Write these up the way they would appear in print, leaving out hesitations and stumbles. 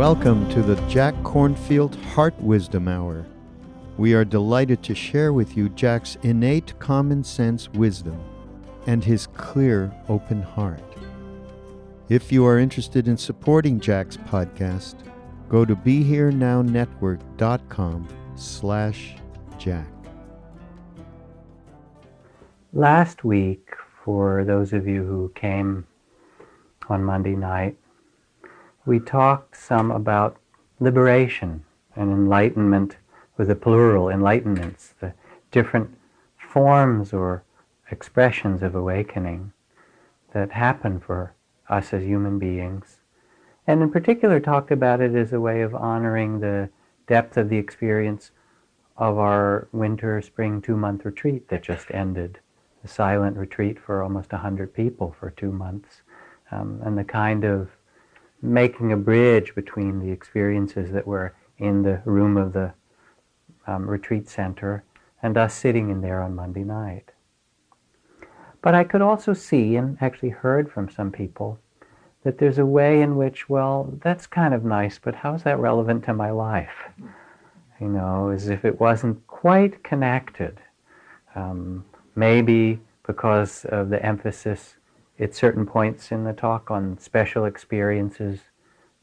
Welcome to the Jack Kornfield Heart Wisdom Hour. We are delighted to share with you Jack's innate common sense wisdom and his clear, open heart. If you are interested in supporting Jack's podcast, go to BeHereNowNetwork.com/Jack. Last week, for those of you who came on Monday night, we talked some about liberation and enlightenment with the plural, enlightenments, the different forms or expressions of awakening that happen for us as human beings. And in particular talked about it as a way of honoring the depth of the experience of our winter-spring 2-month retreat that just ended. A silent retreat for almost 100 people for 2 months. And the kind of making a bridge between the experiences that were in the room of the retreat center and us sitting in there on Monday night. But I could also see, and actually heard from some people, that there's a way in which, well, that's kind of nice, but how is that relevant to my life? You know, as if it wasn't quite connected. Maybe because of the emphasis at certain points in the talk on special experiences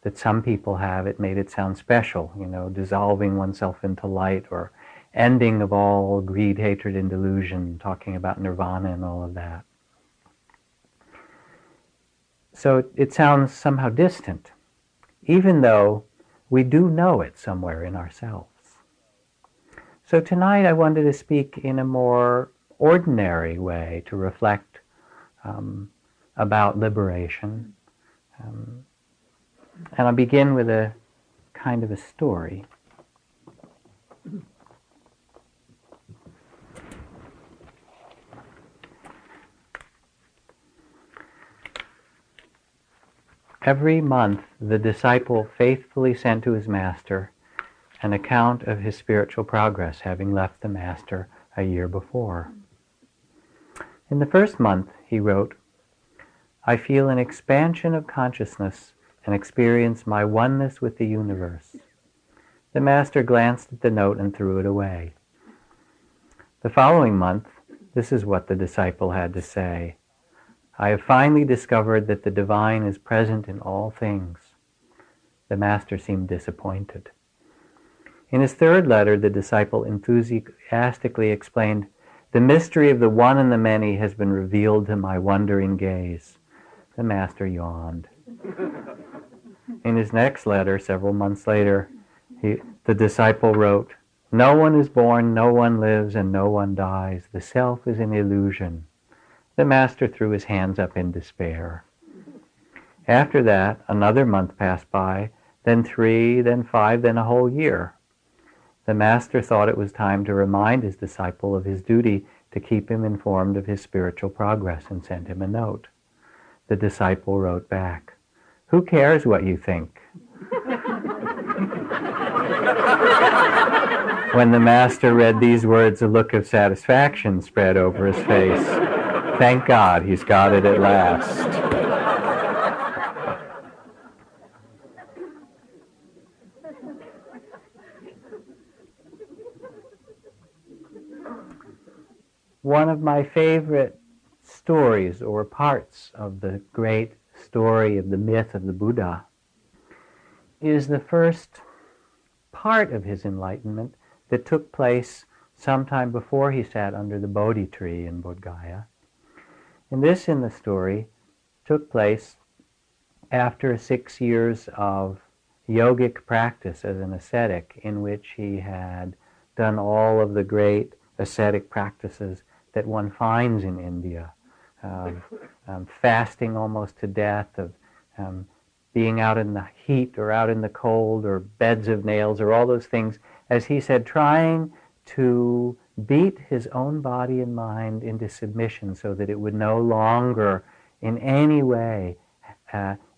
that some people have, it made it sound special, you know, dissolving oneself into light or ending of all greed, hatred, and delusion, talking about nirvana and all of that. So it sounds somehow distant, even though we do know it somewhere in ourselves. So tonight I wanted to speak in a more ordinary way to reflect about liberation. And I'll begin with a kind of a story. Every month, the disciple faithfully sent to his master an account of his spiritual progress, having left the master a year before. In the first month, he wrote, "I feel an expansion of consciousness and experience my oneness with the universe." The master glanced at the note and threw it away. The following month, this is what the disciple had to say. "I have finally discovered that the divine is present in all things." The master seemed disappointed. In his third letter, the disciple enthusiastically explained, "The mystery of the one and the many has been revealed to my wondering gaze." The master yawned. In his next letter, several months later, the disciple wrote, "No one is born, no one lives, and no one dies. The self is an illusion." The master threw his hands up in despair. After that, another month passed by, then 3, then 5, then a whole year. The master thought it was time to remind his disciple of his duty to keep him informed of his spiritual progress and sent him a note. The disciple wrote back, "Who cares what you think?" When the master read these words, a look of satisfaction spread over his face. Thank God he's got it at last. One of my favorite stories or parts of the great story of the myth of the Buddha is the first part of his enlightenment that took place sometime before he sat under the Bodhi tree in Bodh Gaya. And this in the story took place after 6 years of yogic practice as an ascetic, in which he had done all of the great ascetic practices that one finds in India, of fasting almost to death, of being out in the heat or out in the cold or beds of nails or all those things, as he said, trying to beat his own body and mind into submission so that it would no longer in any way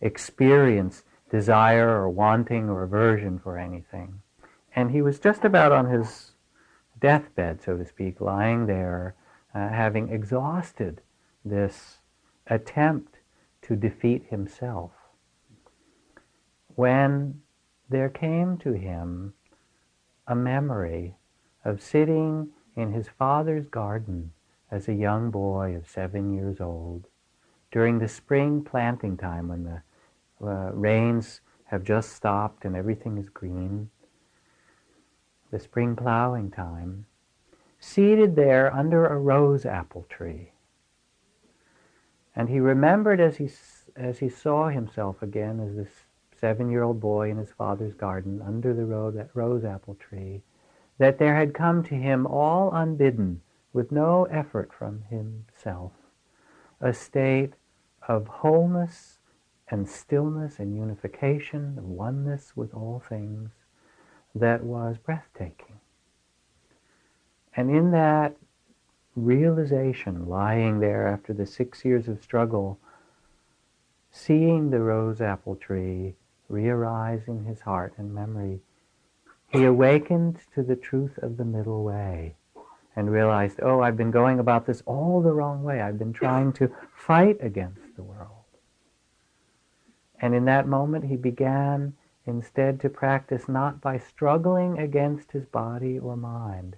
experience desire or wanting or aversion for anything. And he was just about on his deathbed, so to speak, lying there, having exhausted this attempt to defeat himself, when there came to him a memory of sitting in his father's garden as a young boy of 7 years old during the spring planting time when the rains have just stopped and everything is green, the spring plowing time, seated there under a rose apple tree. And he remembered as he saw himself again as this 7-year-old boy in his father's garden under the rose apple tree, that there had come to him all unbidden, with no effort from himself, a state of wholeness and stillness and unification, of oneness with all things, that was breathtaking. And in that realization, lying there after the 6 years of struggle, seeing the rose apple tree re-arise in his heart and memory, he awakened to the truth of the middle way and realized, oh, I've been going about this all the wrong way. I've been trying to fight against the world. And in that moment he began instead to practice not by struggling against his body or mind,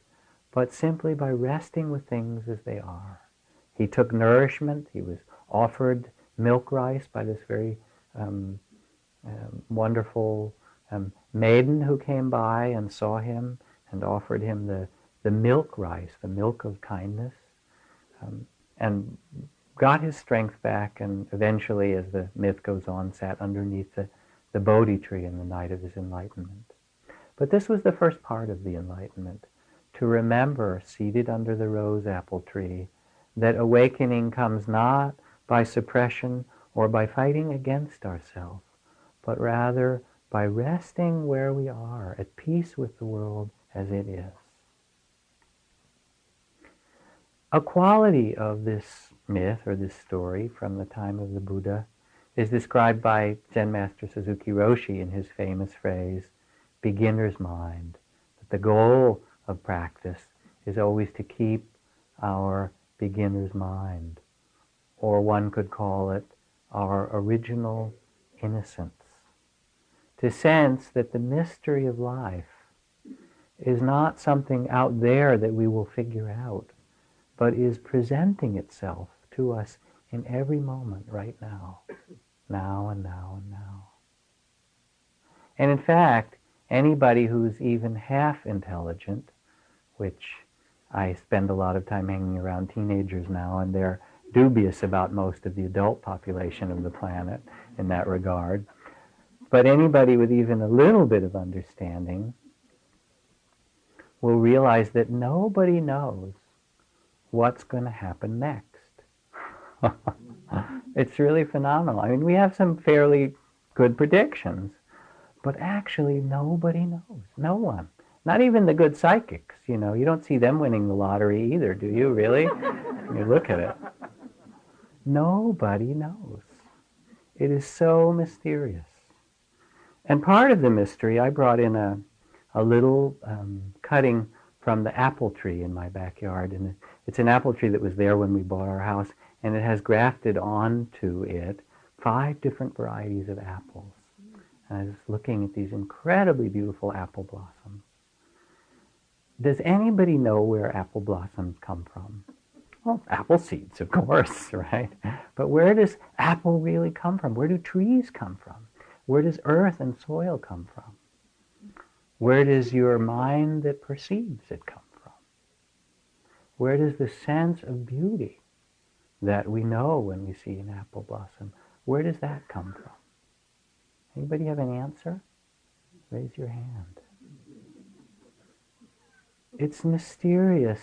but simply by resting with things as they are. He took nourishment. He was offered milk rice by this very wonderful maiden who came by and saw him and offered him the milk rice, the milk of kindness, and got his strength back, and eventually, as the myth goes on, sat underneath the Bodhi tree in the night of his enlightenment. But this was the first part of the enlightenment, to remember, seated under the rose apple tree, that awakening comes not by suppression or by fighting against ourselves, but rather by resting where we are, at peace with the world as it is. A quality of this myth or this story from the time of the Buddha is described by Zen Master Suzuki Roshi in his famous phrase, beginner's mind. That the goal of practice is always to keep our beginner's mind, or one could call it our original innocence. To sense that the mystery of life is not something out there that we will figure out, but is presenting itself to us in every moment right now. Now and now and now. And in fact, anybody who's even half intelligent, which I spend a lot of time hanging around teenagers now, and they're dubious about most of the adult population of the planet in that regard, but anybody with even a little bit of understanding will realize that nobody knows what's going to happen next. It's really phenomenal. I mean, we have some fairly good predictions, but actually nobody knows. No one. Not even the good psychics, you know. You don't see them winning the lottery either, do you, really? You look at it. Nobody knows. It is so mysterious. And part of the mystery, I brought in a little cutting from the apple tree in my backyard. And it's an apple tree that was there when we bought our house, and it has grafted onto it 5 different varieties of apples. And I was looking at these incredibly beautiful apple blossoms. Does anybody know where apple blossoms come from? Well, apple seeds, of course, right? But where does apple really come from? Where do trees come from? Where does earth and soil come from? Where does your mind that perceives it come from? Where does the sense of beauty that we know when we see an apple blossom, where does that come from? Anybody have an answer? Raise your hand. It's mysterious,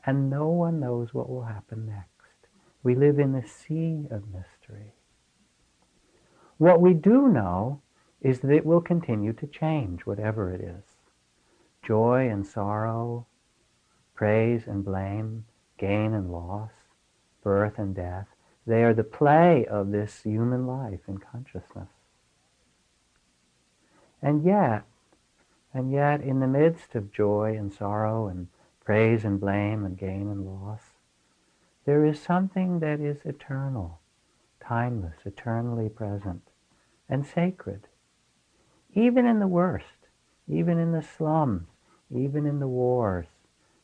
and no one knows what will happen next. We live in a sea of mystery. What we do know is that it will continue to change, whatever it is. Joy and sorrow, praise and blame, gain and loss, birth and death, they are the play of this human life in consciousness. And yet, in the midst of joy and sorrow and praise and blame and gain and loss, there is something that is eternal, timeless, eternally present, and sacred. Even in the worst, even in the slums, even in the wars,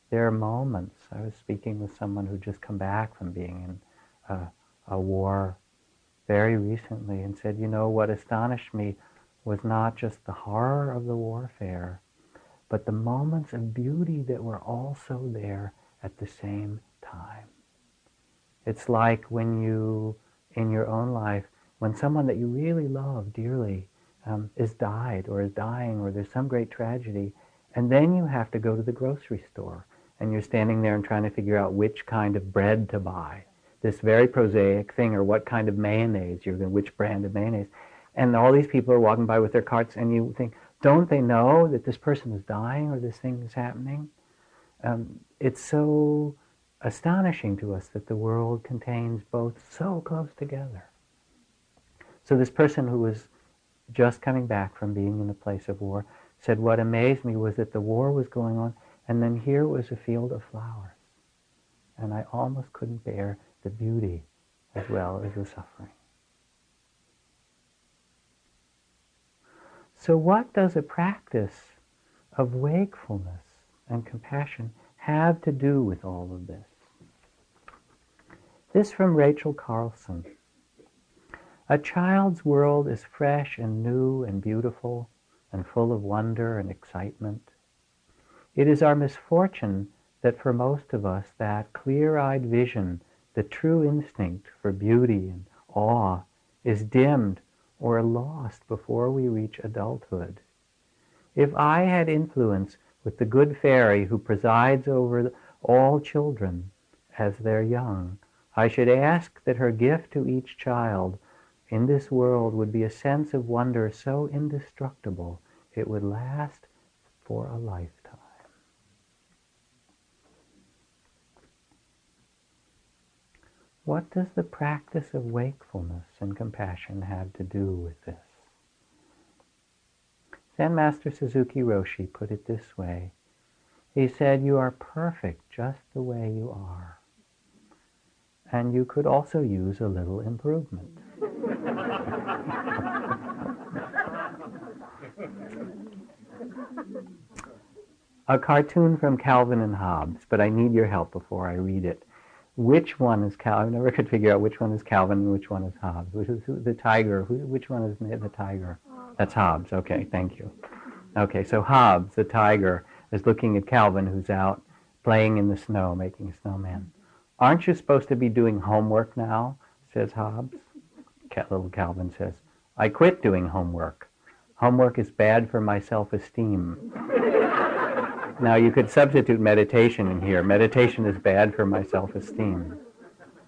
there are moments. I was speaking with someone who'd just come back from being in a war very recently and said, you know, what astonished me was not just the horror of the warfare, but the moments of beauty that were also there at the same time. It's like when you, in your own life, when someone that you really love dearly is died or is dying or there's some great tragedy, and then you have to go to the grocery store and you're standing there and trying to figure out which kind of bread to buy, this very prosaic thing, or what kind of mayonnaise you're going, which brand of mayonnaise. And all these people are walking by with their carts and you think, don't they know that this person is dying or this thing is happening? It's so astonishing to us that the world contains both so close together. So this person who was just coming back from being in a place of war said, what amazed me was that the war was going on, and then here was a field of flowers. And I almost couldn't bear the beauty as well as the suffering. So what does a practice of wakefulness and compassion have to do with all of this? This from Rachel Carlson. A child's world is fresh and new and beautiful and full of wonder and excitement. It is our misfortune that for most of us that clear-eyed vision, the true instinct for beauty and awe, is dimmed or lost before we reach adulthood. If I had influence with the good fairy who presides over all children as they're young, I should ask that her gift to each child in this world would be a sense of wonder so indestructible it would last for a lifetime. What does the practice of wakefulness and compassion have to do with this? Zen Master Suzuki Roshi put it this way. He said, you are perfect just the way you are. And you could also use a little improvement. A cartoon from Calvin and Hobbes, but I need your help before I read it. Which one is Calvin? I never could figure out which one is Calvin and which one is Hobbes. Which is the tiger? Which one is the tiger? That's Hobbes. Okay, thank you. Okay, so Hobbes, the tiger, is looking at Calvin, who's out playing in the snow, making a snowman. Aren't you supposed to be doing homework now? Says Hobbes. Little Calvin says, I quit doing homework. Homework is bad for my self-esteem. Now you could substitute meditation in here. Meditation is bad for my self-esteem.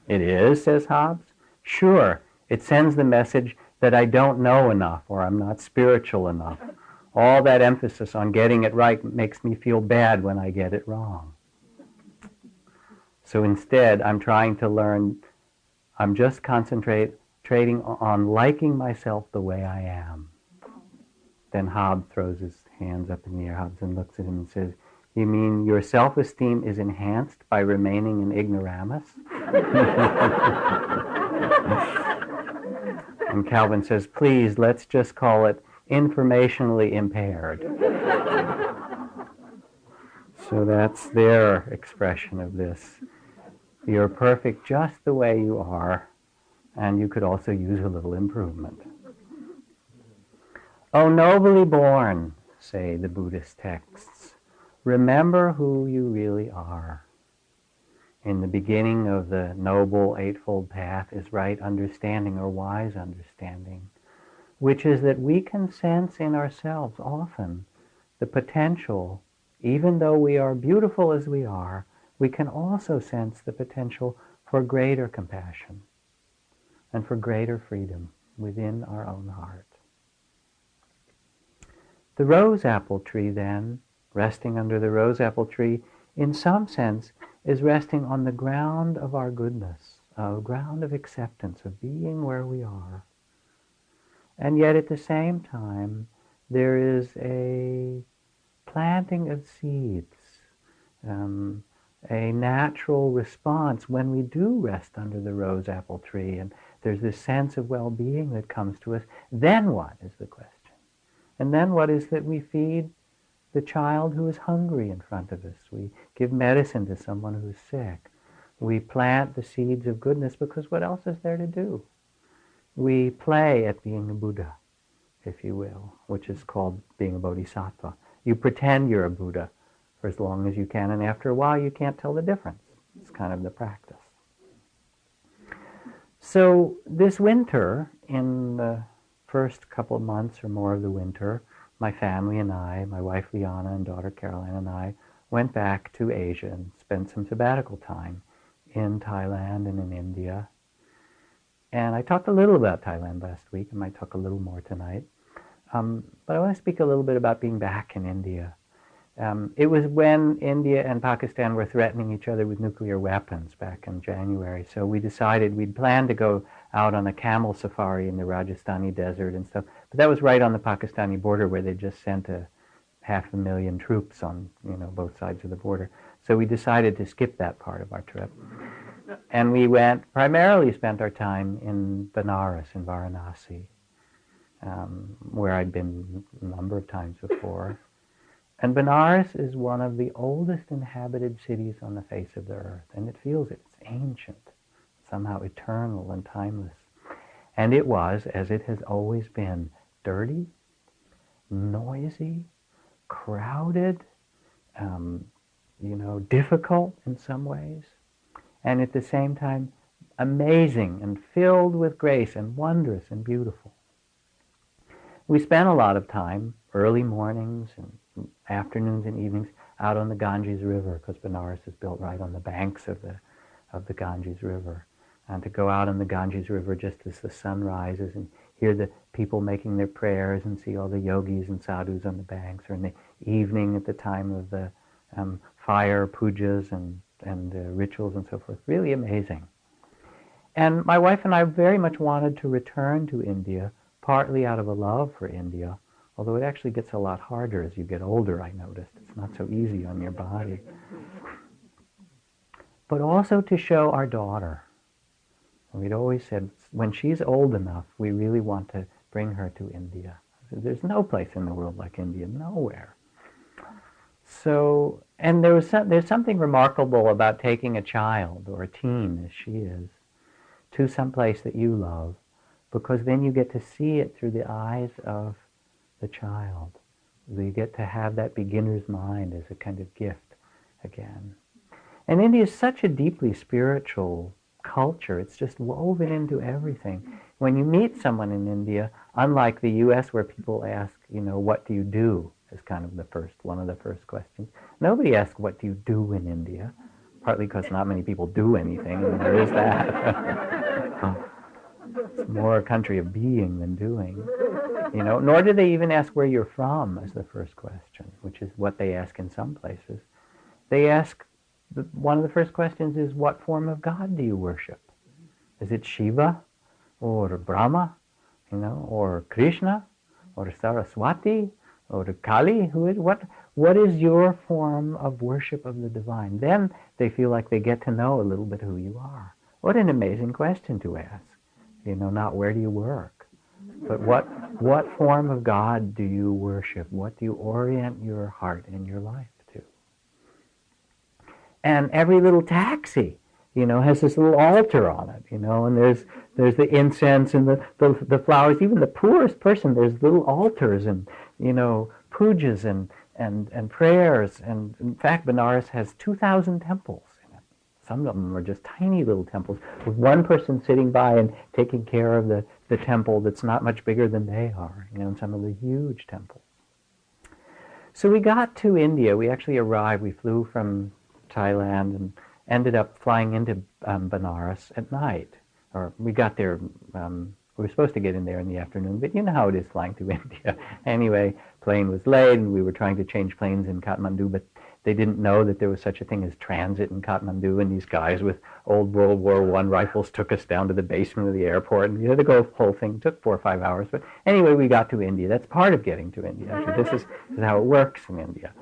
It is, says Hobbes. Sure, it sends the message that I don't know enough or I'm not spiritual enough. All that emphasis on getting it right makes me feel bad when I get it wrong. So instead, I'm trying to learn, I'm just concentrating on liking myself the way I am. Then Hobbes throws his hands up in the air. Hobson looks at him and says, you mean your self-esteem is enhanced by remaining an ignoramus? And Calvin says, please, let's just call it informationally impaired. So that's their expression of this. You're perfect just the way you are, and you could also use a little improvement. O nobly born, say the Buddhist texts, remember who you really are. In the beginning of the Noble Eightfold Path is right understanding or wise understanding, which is that we can sense in ourselves often the potential, even though we are beautiful as we are, we can also sense the potential for greater compassion and for greater freedom within our own heart. The rose apple tree, then, resting under the rose apple tree, in some sense, is resting on the ground of our goodness, a ground of acceptance, of being where we are. And yet at the same time, there is a planting of seeds, a natural response when we do rest under the rose apple tree, and there's this sense of well-being that comes to us. Then what is the question? And then what is that we feed the child who is hungry in front of us. We give medicine to someone who's sick. We plant the seeds of goodness because what else is there to do? We play at being a Buddha, if you will, which is called being a Bodhisattva. You pretend you're a Buddha for as long as you can, and after a while you can't tell the difference. It's kind of the practice. So this winter, in the first couple of months or more of the winter, my family and I, my wife Liana and daughter Caroline and I, went back to Asia and spent some sabbatical time in Thailand and in India. And I talked a little about Thailand last week. I might talk a little more tonight. But I want to speak a little bit about being back in India. It was when India and Pakistan were threatening each other with nuclear weapons back in January. So we decided we'd planned to go out on a camel safari in the Rajasthani desert and stuff. But that was right on the Pakistani border where they just sent 500,000 troops on, both sides of the border. So we decided to skip that part of our trip. And we primarily spent our time in Banaras, in Varanasi, where I'd been a number of times before. And Banaras is one of the oldest inhabited cities on the face of the earth, and it feels it's ancient, somehow eternal and timeless. And it was, as it has always been, dirty, noisy, crowded, difficult in some ways, and at the same time amazing and filled with grace and wondrous and beautiful. We spent a lot of time, early mornings and afternoons and evenings, out on the Ganges River, because Banaras is built right on the banks of the Ganges River. And to go out on the Ganges River just as the sun rises and hear the people making their prayers and see all the yogis and sadhus on the banks, or in the evening at the time of the fire pujas and rituals and so forth. Really amazing. And my wife and I very much wanted to return to India, partly out of a love for India, although it actually gets a lot harder as you get older, I noticed. It's not so easy on your body. But also to show our daughter. And we'd always said, when she's old enough, we really want to bring her to India. There's no place in the world like India, nowhere. So, and there's something remarkable about taking a child, or a teen as she is, to some place that you love, because then you get to see it through the eyes of the child. You get to have that beginner's mind as a kind of gift again. And India is such a deeply spiritual culture. It's just woven into everything. When you meet someone in India, unlike the U.S. where people ask, what do you do, is kind of one of the first questions. Nobody asks, what do you do in India? Partly because not many people do anything, and there is that. It's more a country of being than doing. Nor do they even ask where you're from as the first question, which is what they ask in some places. They ask, one of the first questions is, what form of God do you worship? Is it Shiva, or Brahma, or Krishna, or Saraswati, or Kali? What is your form of worship of the divine? Then they feel like they get to know a little bit who you are. What an amazing question to ask. Not where do you work, but what form of God do you worship? What do you orient your heart and your life to? And every little taxi, has this little altar on it, and there's the incense and the flowers. Even the poorest person, there's little altars and, pujas and prayers. And in fact, Banaras has 2,000 temples. Some of them are just tiny little temples with one person sitting by and taking care of the temple that's not much bigger than they are, and some of the huge temples. So we got to India. We actually arrived. We flew from Thailand and ended up flying into Banaras at night. Or we got there, we were supposed to get in there in the afternoon, but you know how it is flying to India. Anyway, plane was late and we were trying to change planes in Kathmandu, but they didn't know that there was such a thing as transit in Kathmandu, and these guys with old World War I rifles took us down to the basement of the airport, and the whole thing took 4 or 5 hours. But anyway, we got to India. That's part of getting to India. Actually, this is how it works in India.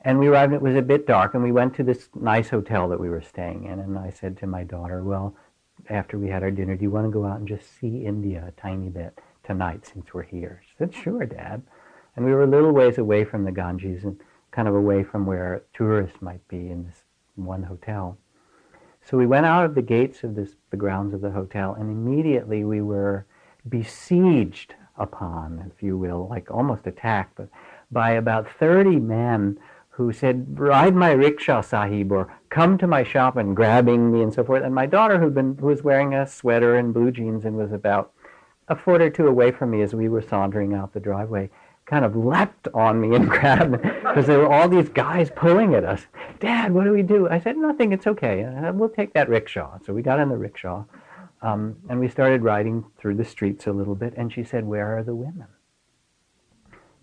And we arrived, and it was a bit dark, and we went to this nice hotel that we were staying in, and I said to my daughter, well, after we had our dinner, do you want to go out and just see India a tiny bit? tonight since we're here? She said, sure, Dad. And we were a little ways away from the Ganges and kind of away from where tourists might be in this one hotel. So we went out of the gates of the grounds of the hotel, and immediately we were besieged upon, if you will, like almost attacked, but by about 30 men who said, ride my rickshaw, Sahib, or come to my shop, and grabbing me and so forth. And my daughter, who was wearing a sweater and blue jeans and was about a foot or two away from me as we were sauntering out the driveway, kind of leapt on me and grabbed me because there were all these guys pulling at us. Dad, what do we do? I said, nothing, it's okay. We'll take that rickshaw. So we got in the rickshaw, and we started riding through the streets a little bit, and she said, where are the women?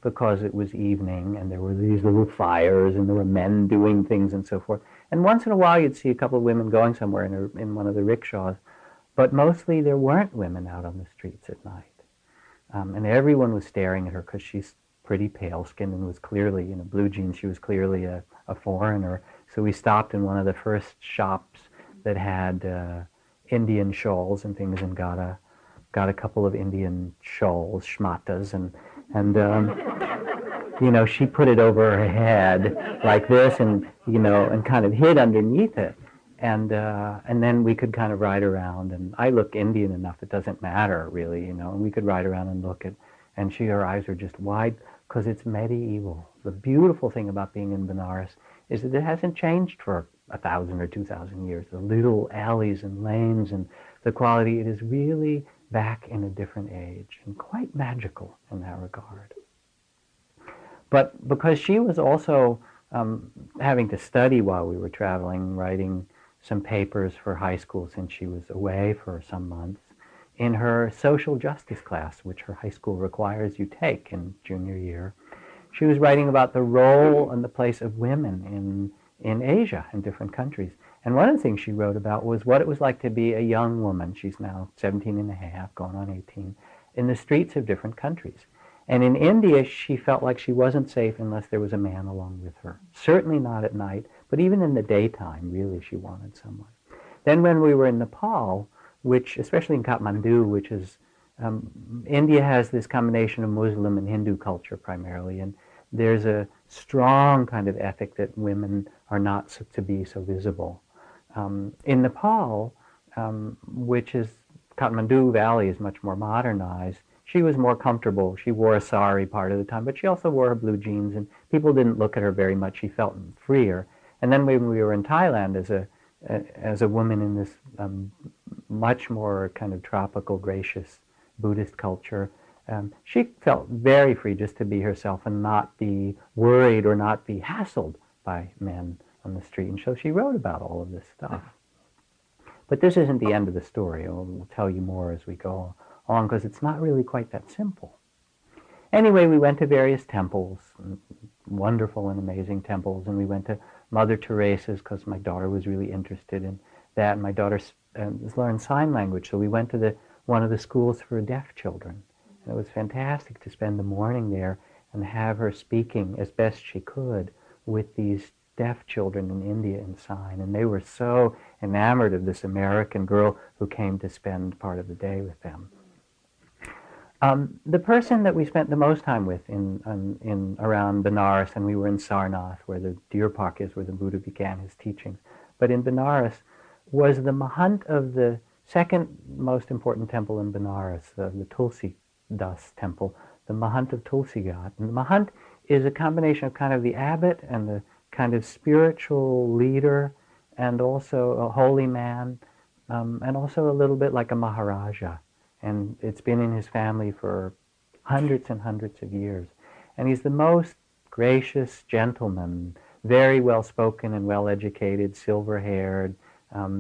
Because it was evening, and there were these little fires, and there were men doing things and so forth. And once in a while, you'd see a couple of women going somewhere in one of the rickshaws, but mostly there weren't women out on the streets at night. And everyone was staring at her because she's pretty pale-skinned and was clearly, blue jeans. She was clearly a foreigner. So we stopped in one of the first shops that had Indian shawls and things, and got a couple of Indian shawls, shmatas, and she put it over her head like this, and and kind of hid underneath it. And then we could kind of ride around, and I look Indian enough, it doesn't matter really, and we could ride around and look at, and her eyes are just wide because it's medieval. The beautiful thing about being in Banaras is that it hasn't changed for 1,000 or 2,000 years. The little alleys and lanes and the quality, it is really back in a different age and quite magical in that regard. But because she was also having to study while we were traveling, writing some papers for high school since she was away for some months, in her social justice class, which her high school requires you take in junior year, she was writing about the role and the place of women in Asia, in different countries. And one of the things she wrote about was what it was like to be a young woman, she's now 17 and a half, going on 18, in the streets of different countries. And in India, she felt like she wasn't safe unless there was a man along with her. Certainly not at night, but even in the daytime, really, she wanted someone. Then when we were in Nepal, which, especially in Kathmandu, which is, India has this combination of Muslim and Hindu culture primarily, and there's a strong kind of ethic that women are not to be so visible. In Nepal, which is, Kathmandu Valley is much more modernized, she was more comfortable. She wore a sari part of the time, but she also wore her blue jeans, and people didn't look at her very much. She felt freer. And then when we were in Thailand, as a woman in this much more kind of tropical, gracious Buddhist culture, she felt very free just to be herself and not be worried or not be hassled by men on the street. And so she wrote about all of this stuff. But this isn't the end of the story. We'll tell you more as we go on, because it's not really quite that simple. Anyway, we went to various temples, wonderful and amazing temples, and we went to Mother Teresa's because my daughter was really interested in that. And my daughter learned sign language, so we went to one of the schools for deaf children. And it was fantastic to spend the morning there and have her speaking as best she could with these deaf children in India in sign. And they were so enamored of this American girl who came to spend part of the day with them. The person that we spent the most time with in around Banaras, and we were in Sarnath, where the deer park is, where the Buddha began his teachings, but in Banaras, was the Mahant of the second most important temple in Banaras, the Tulsi Das Temple, the Mahant of Tulsi Ghat. And the Mahant is a combination of kind of the abbot and the kind of spiritual leader, and also a holy man, and also a little bit like a Maharaja. And it's been in his family for hundreds and hundreds of years. And he's the most gracious gentleman, very well-spoken and well-educated, silver-haired,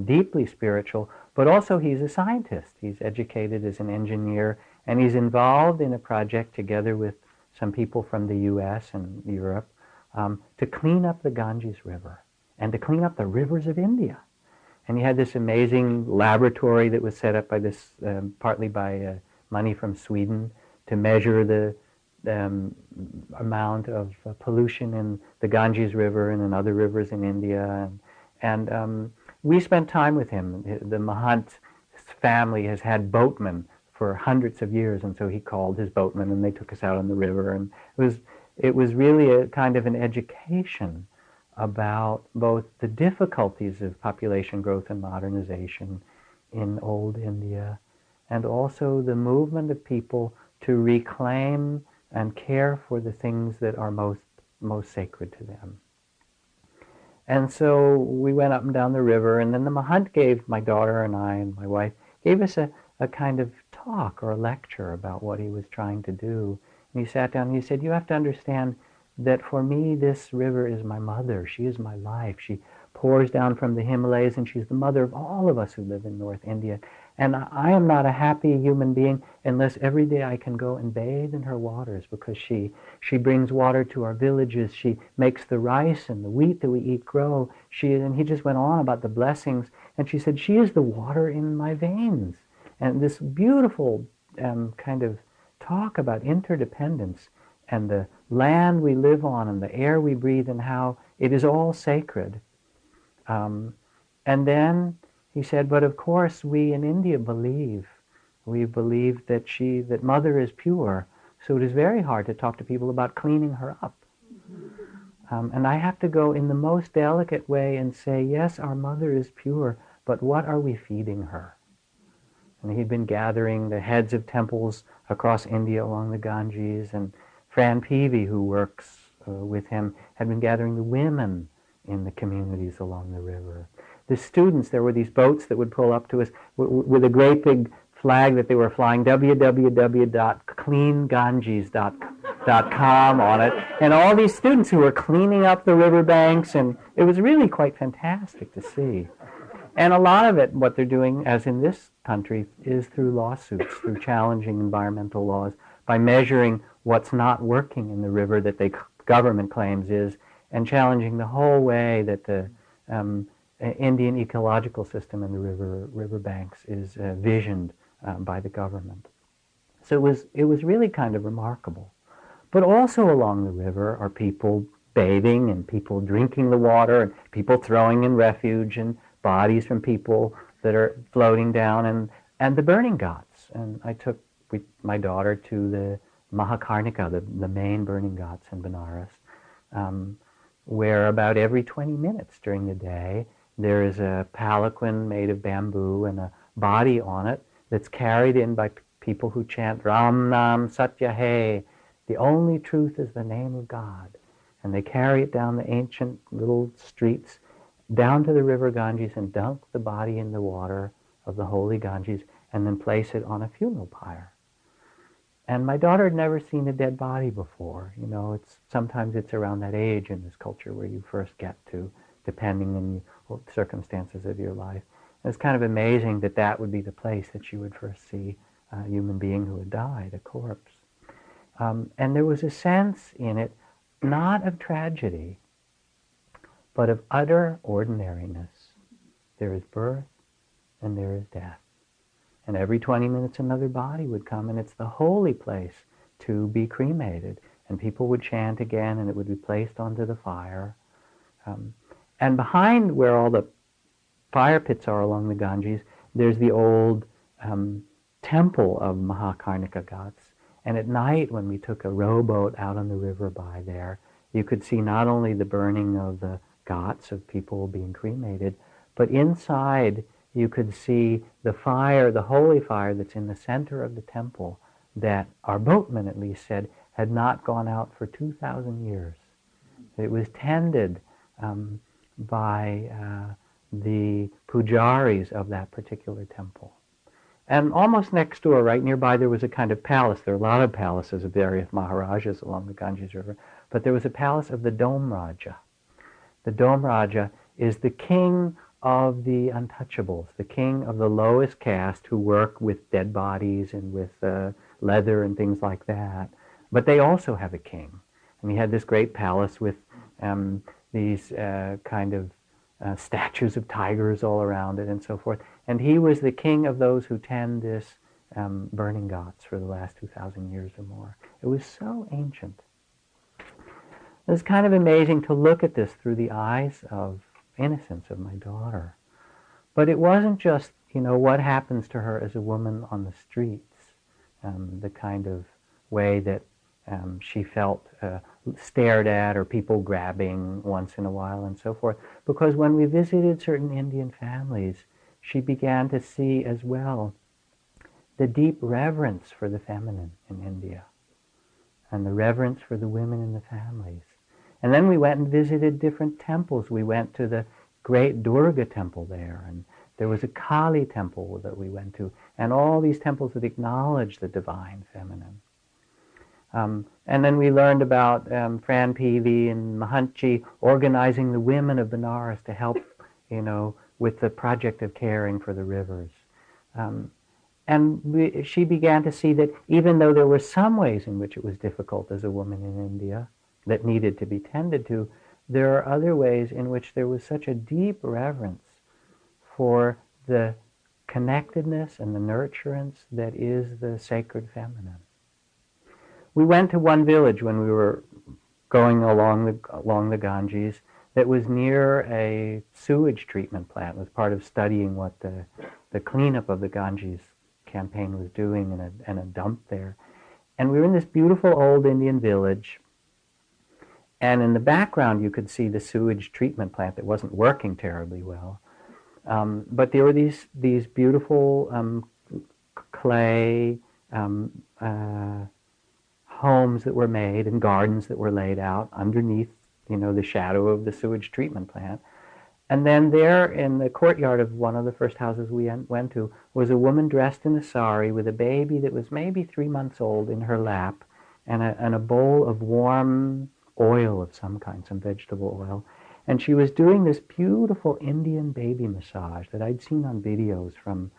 deeply spiritual, but also he's a scientist. He's educated as an engineer, and he's involved in a project together with some people from the US and Europe to clean up the Ganges River and to clean up the rivers of India. And he had this amazing laboratory that was set up by this, partly by money from Sweden, to measure the amount of pollution in the Ganges River and in other rivers in India. And we spent time with him. The Mahant family has had boatmen for hundreds of years, and so he called his boatmen and they took us out on the river, and it was really a kind of an education about both the difficulties of population growth and modernization in old India, and also the movement of people to reclaim and care for the things that are most sacred to them. And so we went up and down the river, and then the Mahant gave my daughter and I and my wife, gave us a kind of talk or a lecture about what he was trying to do. And he sat down and he said, you have to understand that for me this river is my mother. She is my life. She pours down from the Himalayas, and she's the mother of all of us who live in North India. And I am not a happy human being unless every day I can go and bathe in her waters, because she brings water to our villages. She makes the rice and the wheat that we eat grow. And he just went on about the blessings. And she said, she is the water in my veins. And this beautiful kind of talk about interdependence and the land we live on and the air we breathe and how it is all sacred. And then he said, but of course we in India believe that mother is pure, so it is very hard to talk to people about cleaning her up. And I have to go in the most delicate way and say, yes, our mother is pure, but what are we feeding her? And he'd been gathering the heads of temples across India along the Ganges, and Fran Peavy, who works with him, had been gathering the women in the communities along the river. The students, there were these boats that would pull up to us with a great big flag that they were flying, www.cleanganges.com on it, and all these students who were cleaning up the riverbanks, and it was really quite fantastic to see. And a lot of it, what they're doing, as in this country, is through lawsuits, through challenging environmental laws, by measuring what's not working in the river that the government claims is, and challenging the whole way that the Indian ecological system in the riverbanks is visioned by the government. So it was really kind of remarkable. But also along the river are people bathing and people drinking the water and people throwing in refuge and bodies from people that are floating down, and the burning ghats. And I took my daughter to the Mahakarnika, the main burning ghats in Banaras, where about every 20 minutes during the day there is a palanquin made of bamboo and a body on it that's carried in by people who chant Ram Nam Satya Hai, the only truth is the name of God. And they carry it down the ancient little streets down to the river Ganges and dunk the body in the water of the holy Ganges and then place it on a funeral pyre. And my daughter had never seen a dead body before. You know, sometimes it's around that age in this culture where you first get to, depending on the circumstances of your life. And it's kind of amazing that that would be the place that you would first see a human being who had died, a corpse. And there was a sense in it, not of tragedy, but of utter ordinariness. There is birth and there is death. And every 20 minutes another body would come, and it's the holy place to be cremated. And people would chant again, and it would be placed onto the fire. And behind where all the fire pits are along the Ganges, there's the old temple of Mahakarnika Ghats. And at night, when we took a rowboat out on the river by there, you could see not only the burning of the ghats of people being cremated, but inside you could see the fire, the holy fire that's in the center of the temple that our boatman at least said had not gone out for 2,000 years. It was tended by the pujaris of that particular temple. And almost next door, right nearby, there was a kind of palace. There are a lot of palaces of various Maharajas along the Ganges River, but there was a palace of the Dome Raja. The Dome Raja is the king of the untouchables, the king of the lowest caste who work with dead bodies and with leather and things like that. But they also have a king. And he had this great palace with these kind of statues of tigers all around it and so forth. And he was the king of those who tend this burning ghats for the last 2,000 years or more. It was so ancient. It's kind of amazing to look at this through the eyes of innocence of my daughter. But it wasn't just, what happens to her as a woman on the streets. the kind of way that she felt stared at or people grabbing once in a while and so forth. Because when we visited certain Indian families, she began to see as well the deep reverence for the feminine in India and the reverence for the women in the families. And then we went and visited different temples. We went to the great Durga temple there, and there was a Kali temple that we went to, and all these temples that acknowledge the divine feminine. And then we learned about Fran Peavy and Mahantji organizing the women of Banaras to help, with the project of caring for the rivers. She began to see that even though there were some ways in which it was difficult as a woman in India that needed to be tended to, there are other ways in which there was such a deep reverence for the connectedness and the nurturance that is the sacred feminine. We went to one village when we were going along the Ganges that was near a sewage treatment plant. It was part of studying what the cleanup of the Ganges campaign was doing in a dump there. And we were in this beautiful old Indian village, and in the background you could see the sewage treatment plant that wasn't working terribly well. But there were these beautiful clay homes that were made and gardens that were laid out underneath, the shadow of the sewage treatment plant. And then there in the courtyard of one of the first houses we went to was a woman dressed in a sari with a baby that was maybe 3 months old in her lap, and a bowl of warm oil of some kind, some vegetable oil. And she was doing this beautiful Indian baby massage that I'd seen on videos from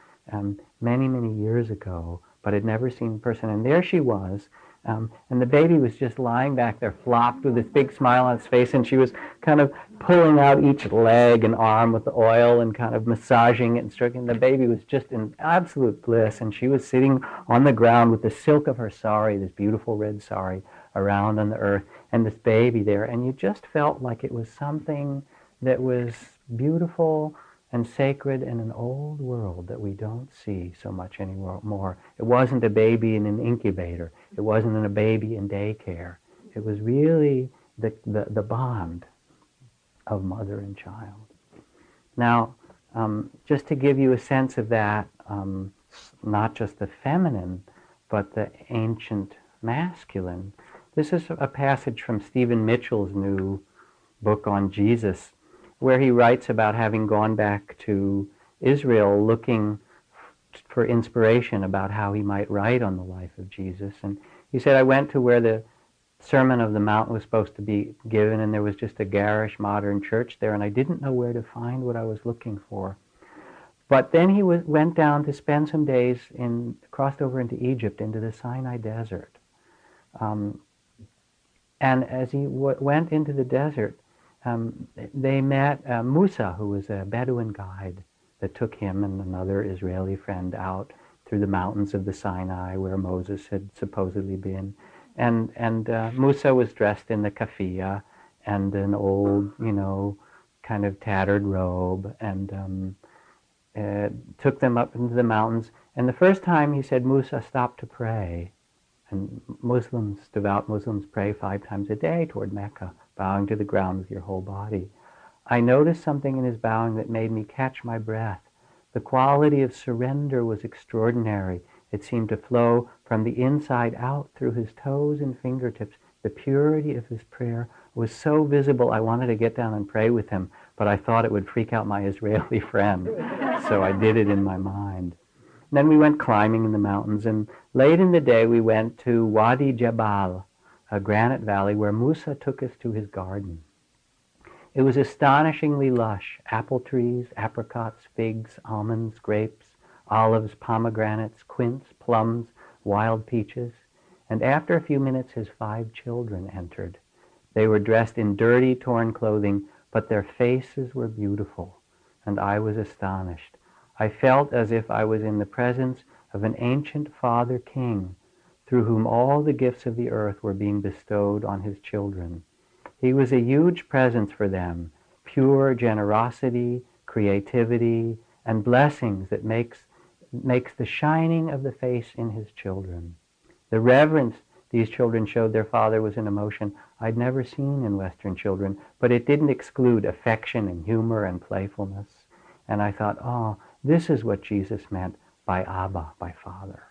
many, many years ago, but had never seen in person. And there she was, and the baby was just lying back there, flopped with this big smile on its face, and she was kind of pulling out each leg and arm with the oil and kind of massaging it and stroking. The baby was just in absolute bliss, and she was sitting on the ground with the silk of her sari, this beautiful red sari, around on the earth, and this baby there, and you just felt like it was something that was beautiful and sacred in an old world that we don't see so much anymore. It wasn't a baby in an incubator. It wasn't a baby in daycare. It was really the bond of mother and child. Now, just to give you a sense of that, not just the feminine, but the ancient masculine, this is a passage from Stephen Mitchell's new book on Jesus, where he writes about having gone back to Israel looking for inspiration about how he might write on the life of Jesus. And he said, I went to where the Sermon of the Mount was supposed to be given, and there was just a garish modern church there, and I didn't know where to find what I was looking for. But then he went down to spend some days, crossed over into Egypt, into the Sinai desert. And as he went into the desert, they met Musa, who was a Bedouin guide that took him and another Israeli friend out through the mountains of the Sinai where Moses had supposedly been. And Musa was dressed in the kafiyah and an old, kind of tattered robe, and took them up into the mountains. And the first time he said, Musa, stop to pray. And devout Muslims pray 5 times a day toward Mecca, bowing to the ground with your whole body. I noticed something in his bowing that made me catch my breath. The quality of surrender was extraordinary. It seemed to flow from the inside out through his toes and fingertips. The purity of his prayer was so visible I wanted to get down and pray with him, but I thought it would freak out my Israeli friend, so I did it in my mind. And then we went climbing in the mountains, and late in the day we went to Wadi Jabal, a granite valley where Musa took us to his garden. It was astonishingly lush: apple trees, apricots, figs, almonds, grapes, olives, pomegranates, quince, plums, wild peaches. And after a few minutes his 5 children entered. They were dressed in dirty, torn clothing, but their faces were beautiful, and I was astonished. I felt as if I was in the presence of an ancient Father King, through whom all the gifts of the earth were being bestowed on his children. He was a huge presence for them, pure generosity, creativity, and blessings that makes makes the shining of the face in his children. The reverence these children showed their father was an emotion I'd never seen in Western children, but it didn't exclude affection and humor and playfulness. And I thought, oh, this is what Jesus meant by Abba, by Father.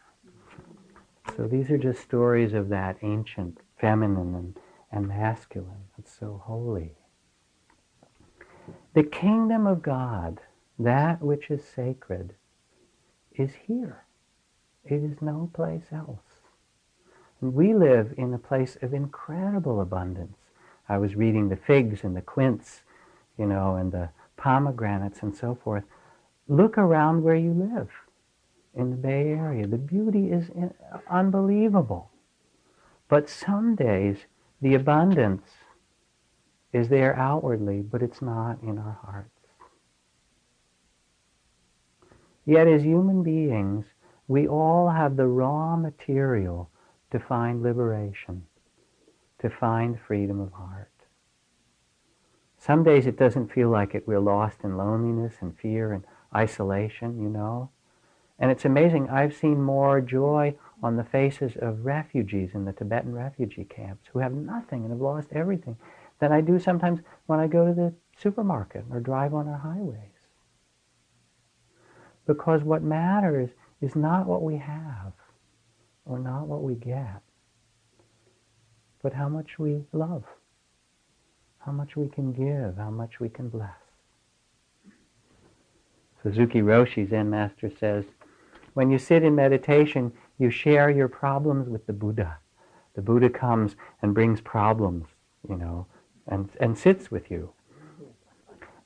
So these are just stories of that ancient feminine and masculine. It's so holy. The kingdom of God, that which is sacred, is here. It is no place else. And we live in a place of incredible abundance. I was reading the figs and the quince, and the pomegranates and so forth. Look around where you live in the Bay Area. The beauty is unbelievable. But some days the abundance is there outwardly, but it's not in our hearts. Yet as human beings, we all have the raw material to find liberation, to find freedom of heart. Some days it doesn't feel like it. We're lost in loneliness and fear and isolation, And it's amazing. I've seen more joy on the faces of refugees in the Tibetan refugee camps who have nothing and have lost everything than I do sometimes when I go to the supermarket or drive on our highways. Because what matters is not what we have or not what we get, but how much we love, how much we can give, how much we can bless. Suzuki Roshi, Zen master, says, when you sit in meditation, you share your problems with the Buddha. The Buddha comes and brings problems, and sits with you.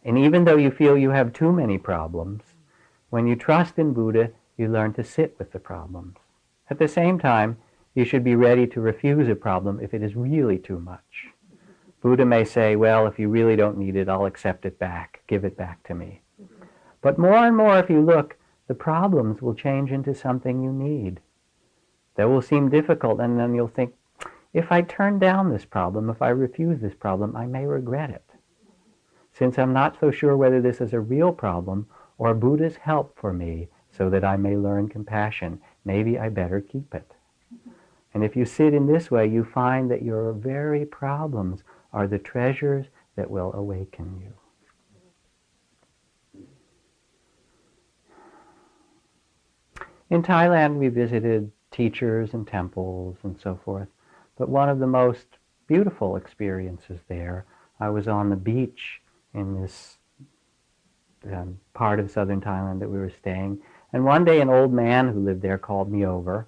And even though you feel you have too many problems, when you trust in Buddha, you learn to sit with the problems. At the same time, you should be ready to refuse a problem if it is really too much. Buddha may say, well, if you really don't need it, I'll accept it back. Give it back to me. But more and more, if you look, the problems will change into something you need. That will seem difficult, and then you'll think, if I turn down this problem, if I refuse this problem, I may regret it. Since I'm not so sure whether this is a real problem or Buddha's help for me so that I may learn compassion, maybe I better keep it. And if you sit in this way, you find that your very problems are the treasures that will awaken you. In Thailand, we visited teachers and temples and so forth. But one of the most beautiful experiences there, I was on the beach in this part of southern Thailand that we were staying. And one day an old man who lived there called me over.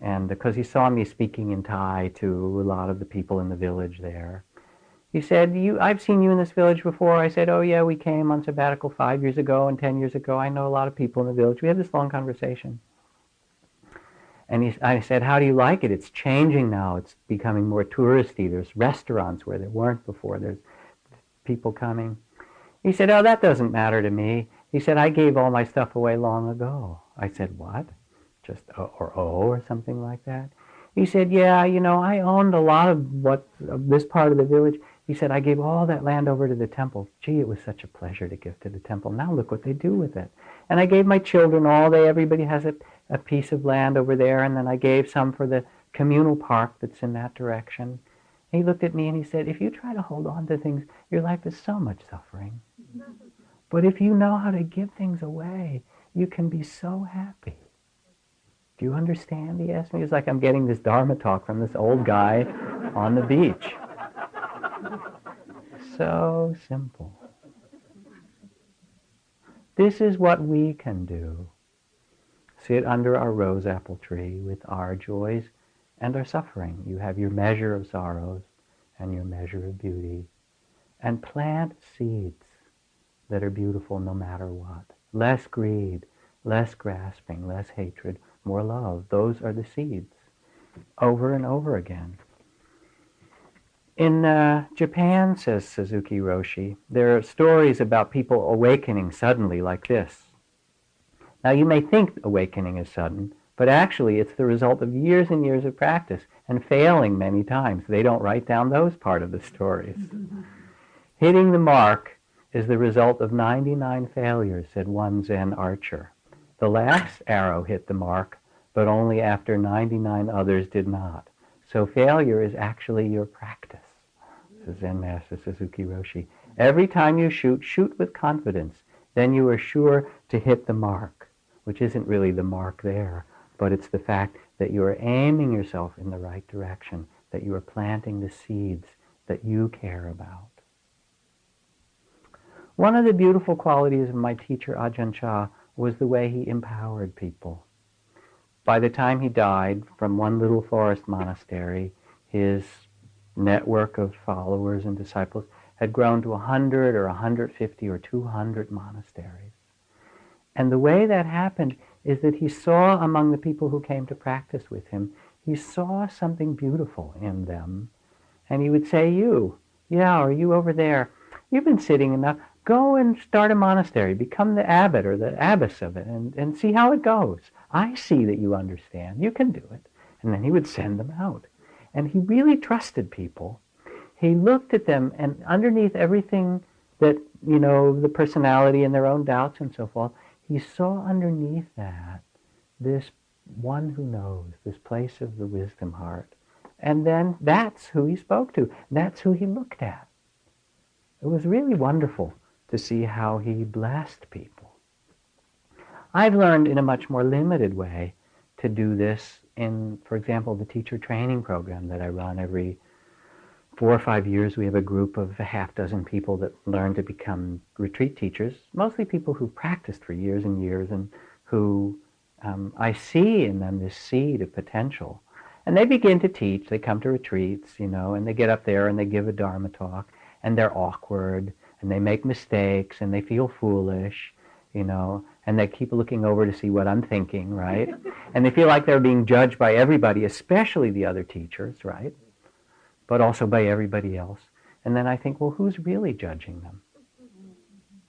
And because he saw me speaking in Thai to a lot of the people in the village there, he said, I've seen you in this village before. I said, oh yeah, we came on sabbatical 5 years ago and 10 years ago. I know a lot of people in the village. We had this long conversation. And I said, how do you like it? It's changing now. It's becoming more touristy. There's restaurants where there weren't before. There's people coming. He said, oh, that doesn't matter to me. He said, I gave all my stuff away long ago. I said, what? Just or something like that? He said, yeah, I owned a lot of this part of the village. He said, I gave all that land over to the temple. Gee, it was such a pleasure to give to the temple. Now look what they do with it. And I gave my children everybody has a piece of land over there, and then I gave some for the communal park that's in that direction. And he looked at me and he said, if you try to hold on to things, your life is so much suffering. But if you know how to give things away, you can be so happy. Do you understand? He asked me. It's like I'm getting this Dharma talk from this old guy on the beach. So simple. This is what we can do. Sit under our rose apple tree with our joys and our suffering. You have your measure of sorrows and your measure of beauty. And plant seeds that are beautiful no matter what. Less greed, less grasping, less hatred, more love. Those are the seeds. Over and over again. In Japan, says Suzuki Roshi, there are stories about people awakening suddenly like this. Now you may think awakening is sudden, but actually it's the result of years and years of practice and failing many times. They don't write down those part of the stories. Hitting the mark is the result of 99 failures, said one Zen archer. The last arrow hit the mark, but only after 99 others did not. So failure is actually your practice, says Zen Master Suzuki Roshi. Every time you shoot, shoot with confidence. Then you are sure to hit the mark, which isn't really the mark there, but it's the fact that you are aiming yourself in the right direction, that you are planting the seeds that you care about. One of the beautiful qualities of my teacher Ajahn Chah was the way he empowered people. By the time he died, from one little forest monastery, his network of followers and disciples had grown to 100 or 150 or 200 monasteries. And the way that happened is that he saw among the people who came to practice with him, he saw something beautiful in them. And he would say, you over there, you've been sitting enough, go and start a monastery, become the abbot or the abbess of it, and see how it goes. I see that you understand, you can do it. And then he would send them out. And he really trusted people. He looked at them, and underneath everything that, the personality and their own doubts and so forth, he saw underneath that this one who knows, this place of the wisdom heart. And then that's who he spoke to. That's who he looked at. It was really wonderful to see how he blessed people. I've learned in a much more limited way to do this in, for example, the teacher training program that I run every 4 or 5 years. We have a group of a half dozen people that learn to become retreat teachers, mostly people who practiced for years and years and who I see in them this seed of potential. And they begin to teach. They come to retreats, and they get up there and they give a Dharma talk, and they're awkward, and they make mistakes, and they feel foolish, and they keep looking over to see what I'm thinking, right? And they feel like they're being judged by everybody, especially the other teachers, right? But also by everybody else. And then I think, well, who's really judging them?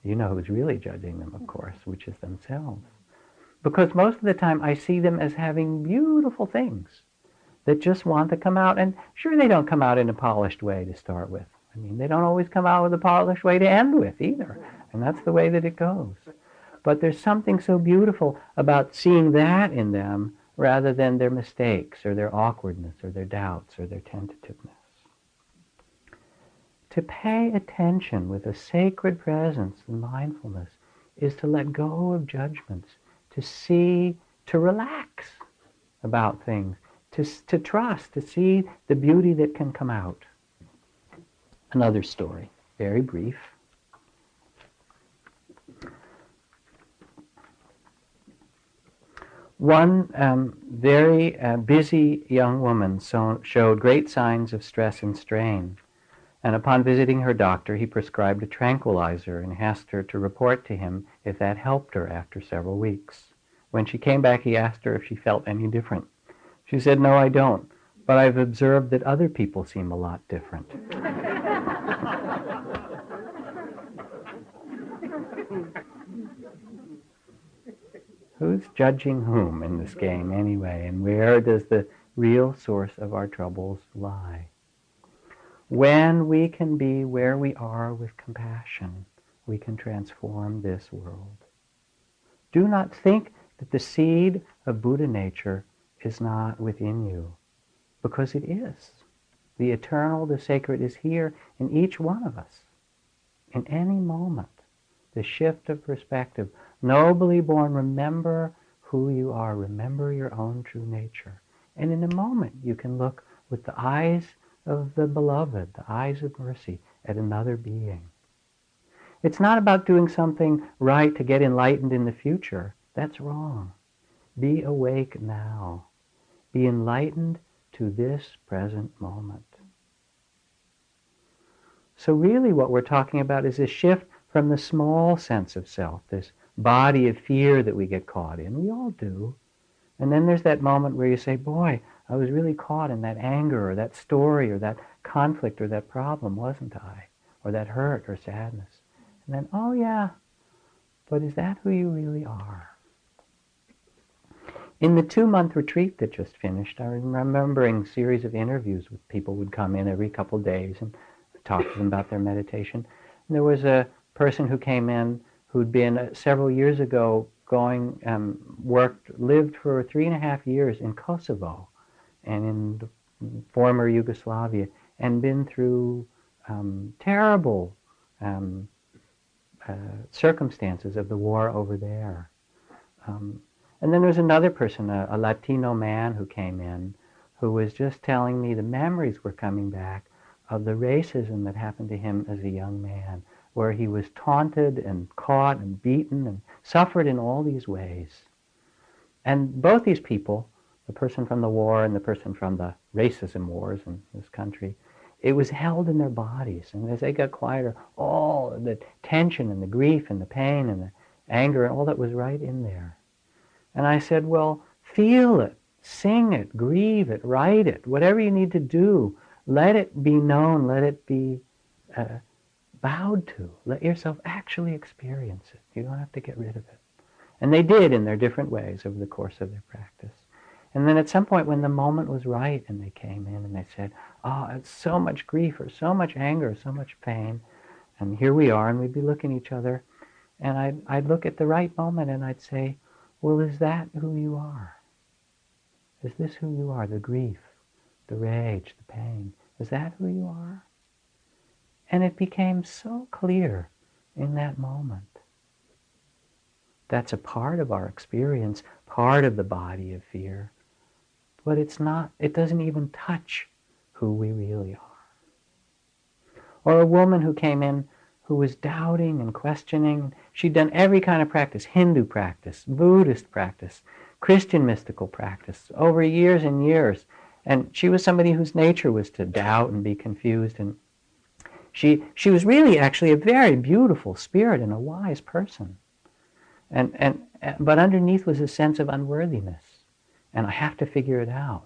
You know who's really judging them, of course, which is themselves. Because most of the time I see them as having beautiful things that just want to come out. And sure, they don't come out in a polished way to start with. I mean, they don't always come out with a polished way to end with either. And that's the way that it goes. But there's something so beautiful about seeing that in them rather than their mistakes or their awkwardness or their doubts or their tentativeness. To pay attention with a sacred presence and mindfulness is to let go of judgments, to see, to relax about things, to trust, to see the beauty that can come out. Another story, very brief. One very busy young woman showed great signs of stress and strain. And upon visiting her doctor, he prescribed a tranquilizer and asked her to report to him if that helped her after several weeks. When she came back, he asked her if she felt any different. She said, "No, I don't, but I've observed that other people seem a lot different." Who's judging whom in this game anyway, and where does the real source of our troubles lie? When we can be where we are with compassion, we can transform this world. Do not think that the seed of Buddha nature is not within you, because it is. The eternal, the sacred is here in each one of us. In any moment, the shift of perspective. Nobly born, remember who you are. Remember your own true nature. And in a moment, you can look with the eyes of the beloved, the eyes of mercy, at another being. It's not about doing something right to get enlightened in the future. That's wrong. Be awake now. Be enlightened to this present moment. So really what we're talking about is a shift from the small sense of self, this body of fear that we get caught in. We all do. And then there's that moment where you say, boy, I was really caught in that anger or that story or that conflict or that problem, wasn't I? Or that hurt or sadness. And then, oh yeah, but is that who you really are? In the 2-month retreat that just finished, I'm remembering a series of interviews with people who would come in every couple of days and talk to them about their meditation. And there was a person who came in who'd been several years ago lived for 3.5 years in Kosovo and in the former Yugoslavia, and been through terrible circumstances of the war over there. And then there was another person, a Latino man who came in, who was just telling me the memories were coming back of the racism that happened to him as a young man, where he was taunted and caught and beaten and suffered in all these ways. And both these people, the person from the war and the person from the racism wars in this country, it was held in their bodies. And as they got quieter, all the tension and the grief and the pain and the anger and all that was right in there. And I said, well, feel it, sing it, grieve it, write it, whatever you need to do. Let it be known, let it be bowed to. Let yourself actually experience it. You don't have to get rid of it. And they did in their different ways over the course of their practice. And then at some point when the moment was right and they came in and they said, oh, it's so much grief or so much anger or so much pain. And here we are, and we'd be looking at each other. And I'd look at the right moment and I'd say, well, is that who you are? Is this who you are? The grief, the rage, the pain. Is that who you are? And it became so clear in that moment. That's a part of our experience, part of the body of fear. But it's not, it doesn't even touch who we really are. Or a woman who came in who was doubting and questioning. She'd done every kind of practice, Hindu practice, Buddhist practice, Christian mystical practice, over years and years. And she was somebody whose nature was to doubt and be confused. And she was really actually a very beautiful spirit and a wise person. But underneath was a sense of unworthiness. And I have to figure it out.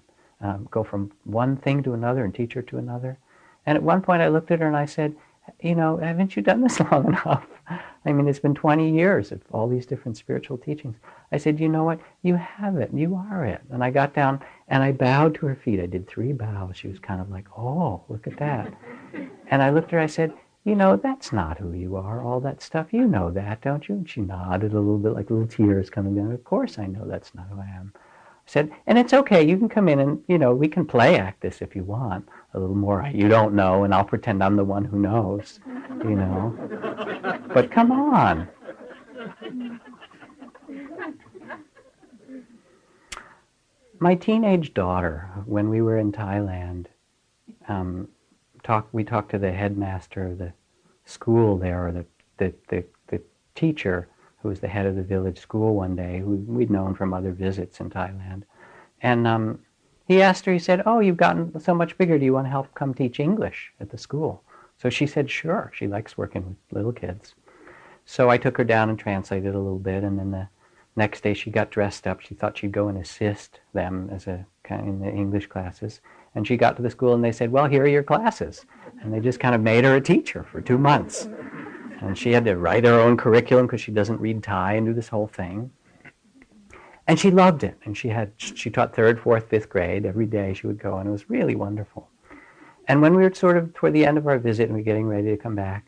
Go from one thing to another and teacher to another. And at one point I looked at her and I said, you know, haven't you done this long enough? I mean, it's been 20 years of all these different spiritual teachings. I said, you know what? You have it. You are it. And I got down and I bowed to her feet. I did 3 bows. She was kind of like, oh, look at that. And I looked at her, I said, you know, that's not who you are, all that stuff. You know that, don't you? And she nodded a little bit, like little tears coming down. Of course I know that's not who I am. I said, and it's okay. You can come in and, you know, we can play act this if you want. A little more, you don't know, and I'll pretend I'm the one who knows, you know. But come on. My teenage daughter, when we were in Thailand, we talked to the headmaster of the school there, or the teacher who was the head of the village school one day, who we'd known from other visits in Thailand. And he asked her, he said, oh, you've gotten so much bigger, do you want to help come teach English at the school? So she said, sure, she likes working with little kids. So I took her down and translated a little bit, and then the next day she got dressed up. She thought she'd go and assist them as a kind in the English classes. And she got to the school and they said, well, here are your classes. And they just kind of made her a teacher for 2 months. And she had to write her own curriculum because she doesn't read Thai and do this whole thing. And she loved it. And she taught 3rd, 4th, 5th grade. Every day she would go, and it was really wonderful. And when we were sort of toward the end of our visit and we were getting ready to come back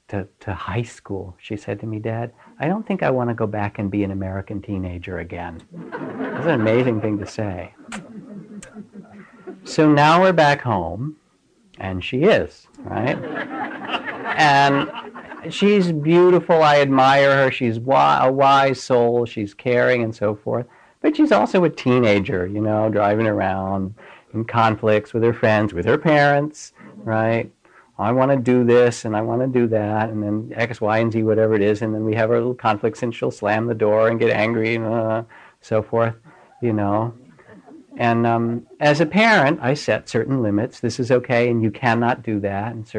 to high school, she said to me, Dad, I don't think I want to go back and be an American teenager again. That's an amazing thing to say. So now we're back home, and she is, right? And she's beautiful. I admire her. She's a wise soul. She's caring and so forth. But she's also a teenager, you know, driving around in conflicts with her friends, with her parents, right? I want to do this and I want to do that, and then X, Y, and Z, whatever it is, and then we have our little conflicts and she'll slam the door and get angry and so forth, you know. And as a parent, I set certain limits. This is okay, and you cannot do that, and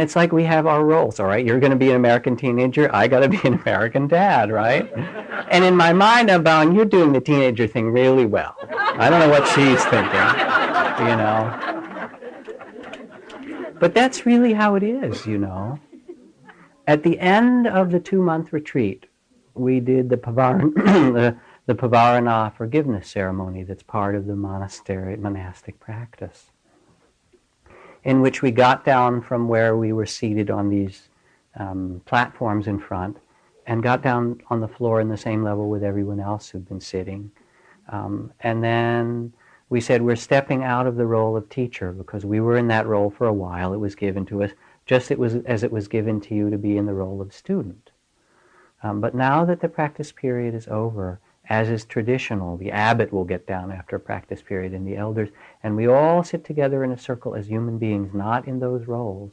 it's like we have our roles, all right? You're going to be an American teenager. I got to be an American dad, right? And in my mind, I'm going, you're doing the teenager thing really well. I don't know what she's thinking, you know. But that's really how it is, you know. At the end of the 2-month retreat, we did the Pavarana forgiveness ceremony that's part of the monastic practice, in which we got down from where we were seated on these platforms in front, and got down on the floor in the same level with everyone else who'd been sitting. And then we said we're stepping out of the role of teacher because we were in that role for a while. It was given to us, just as it was given to you to be in the role of student. But now that the practice period is over, as is traditional, the abbot will get down after a practice period and the elders, and we all sit together in a circle as human beings, not in those roles.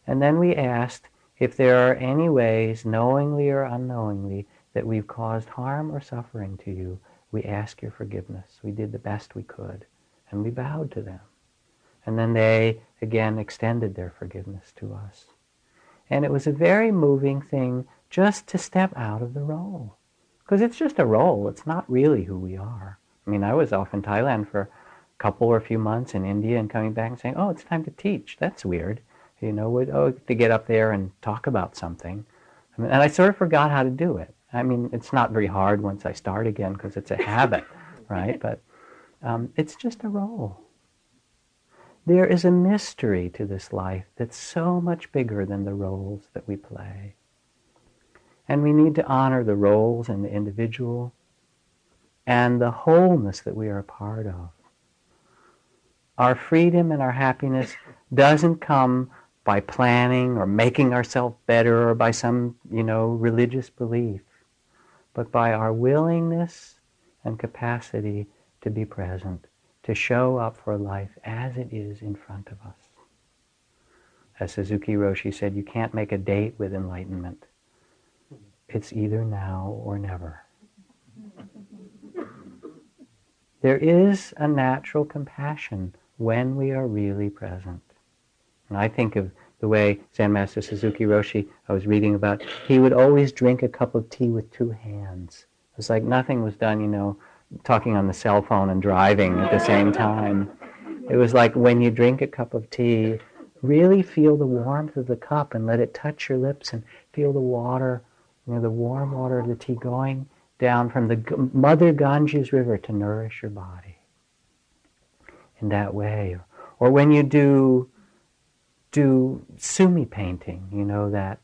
And then we asked if there are any ways, knowingly or unknowingly, that we've caused harm or suffering to you. We ask your forgiveness. We did the best we could, and we bowed to them. And then they, again, extended their forgiveness to us. And it was a very moving thing just to step out of the role. Because it's just a role. It's not really who we are. I mean, I was off in Thailand for a couple or a few months, in India, and coming back and saying, oh, it's time to teach. That's weird. You know, to get up there and talk about something. I mean, and I sort of forgot how to do it. I mean, it's not very hard once I start again because it's a habit, right? But it's just a role. There is a mystery to this life that's so much bigger than the roles that we play. And we need to honor the roles and the individual and the wholeness that we are a part of. Our freedom and our happiness doesn't come by planning or making ourselves better or by some, religious belief, but by our willingness and capacity to be present, to show up for life as it is in front of us. As Suzuki Roshi said, you can't make a date with enlightenment. It's either now or never. There is a natural compassion when we are really present. And I think of the way Zen Master Suzuki Roshi, I was reading about, he would always drink a cup of tea with two hands. It was like nothing was done, talking on the cell phone and driving at the same time. It was like when you drink a cup of tea, really feel the warmth of the cup and let it touch your lips and feel the water, the warm water of the tea going down from the Mother Ganges River to nourish your body. In that way. Or when you do sumi painting, that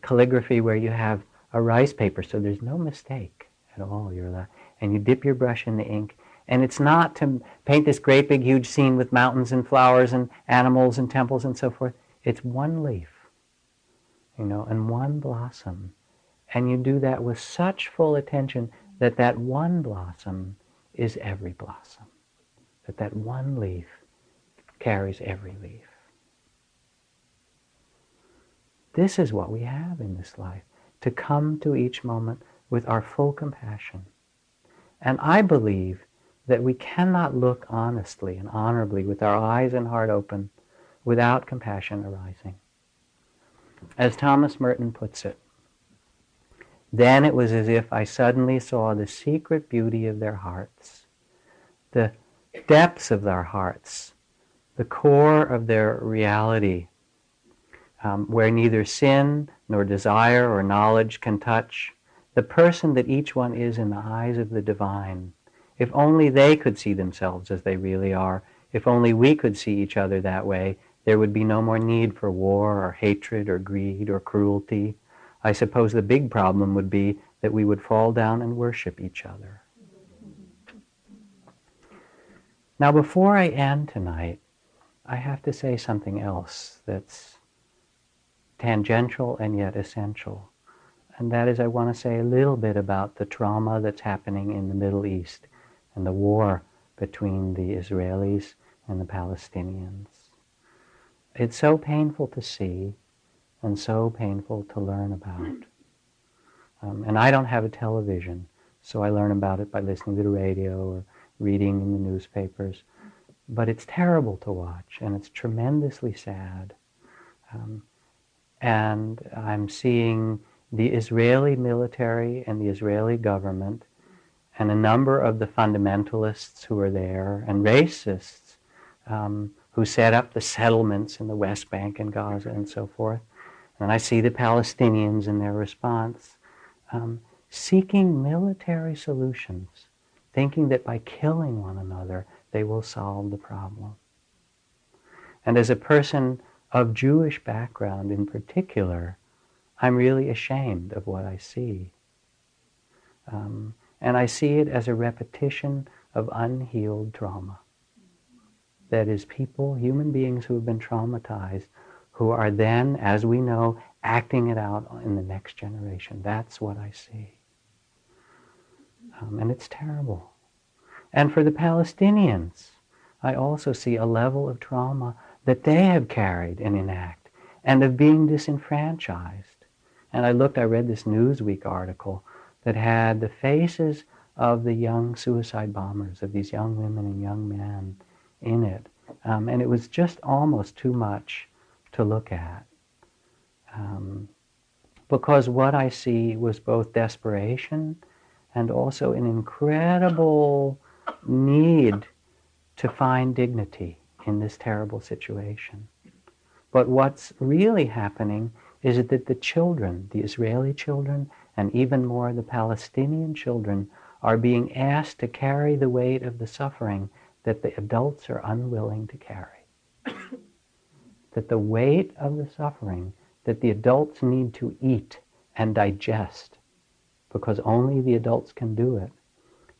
calligraphy where you have a rice paper, so there's no mistake at all. And you dip your brush in the ink, and it's not to paint this great big huge scene with mountains and flowers and animals and temples and so forth. It's one leaf, and one blossom. And you do that with such full attention that one blossom is every blossom. That one leaf carries every leaf. This is what we have in this life, to come to each moment with our full compassion. And I believe that we cannot look honestly and honorably with our eyes and heart open without compassion arising. As Thomas Merton puts it, then it was as if I suddenly saw the secret beauty of their hearts, the depths of their hearts, the core of their reality, where neither sin nor desire or knowledge can touch, the person that each one is in the eyes of the divine. If only they could see themselves as they really are, if only we could see each other that way, there would be no more need for war or hatred or greed or cruelty. I suppose the big problem would be that we would fall down and worship each other. Now, before I end tonight, I have to say something else that's tangential and yet essential. And that is, I want to say a little bit about the trauma that's happening in the Middle East and the war between the Israelis and the Palestinians. It's so painful to see and so painful to learn about. And I don't have a television, so I learn about it by listening to the radio or reading in the newspapers. But it's terrible to watch, and it's tremendously sad. And I'm seeing the Israeli military and the Israeli government and a number of the fundamentalists who are there and racists who set up the settlements in the West Bank and Gaza and so forth. And I see the Palestinians in their response seeking military solutions, thinking that by killing one another they will solve the problem. And as a person of Jewish background in particular, I'm really ashamed of what I see. And I see it as a repetition of unhealed trauma. That is, people, human beings who have been traumatized, who are then, as we know, acting it out in the next generation. That's what I see. And it's terrible. And for the Palestinians, I also see a level of trauma that they have carried and enact, and of being disenfranchised. And I read this Newsweek article that had the faces of the young suicide bombers, of these young women and young men in it. And it was just almost too much to look at. Because what I see was both desperation and also an incredible need to find dignity in this terrible situation. But what's really happening is that the children, the Israeli children, and even more the Palestinian children, are being asked to carry the weight of the suffering that the adults are unwilling to carry. That the weight of the suffering that the adults need to eat and digest, because only the adults can do it,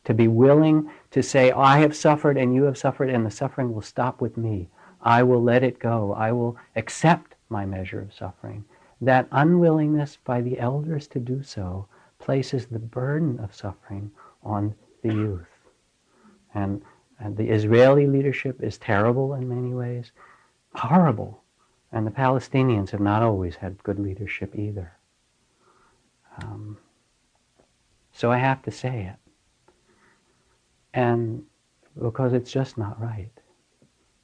to be willing to say, I have suffered and you have suffered and the suffering will stop with me. I will let it go. I will accept my measure of suffering. That unwillingness by the elders to do so places the burden of suffering on the youth. And the Israeli leadership is terrible in many ways, horrible. And the Palestinians have not always had good leadership either. So I have to say it. And because it's just not right.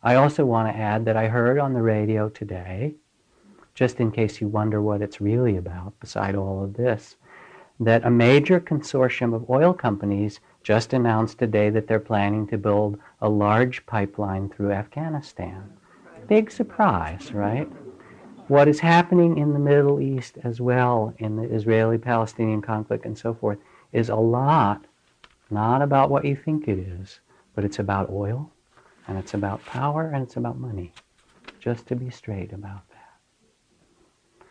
I also want to add that I heard on the radio today, just in case you wonder what it's really about beside all of this, that a major consortium of oil companies just announced today that they're planning to build a large pipeline through Afghanistan. Big surprise, right? What is happening in the Middle East as well, in the Israeli-Palestinian conflict and so forth, is a lot not about what you think it is, but it's about oil, and it's about power, and it's about money. Just to be straight about that.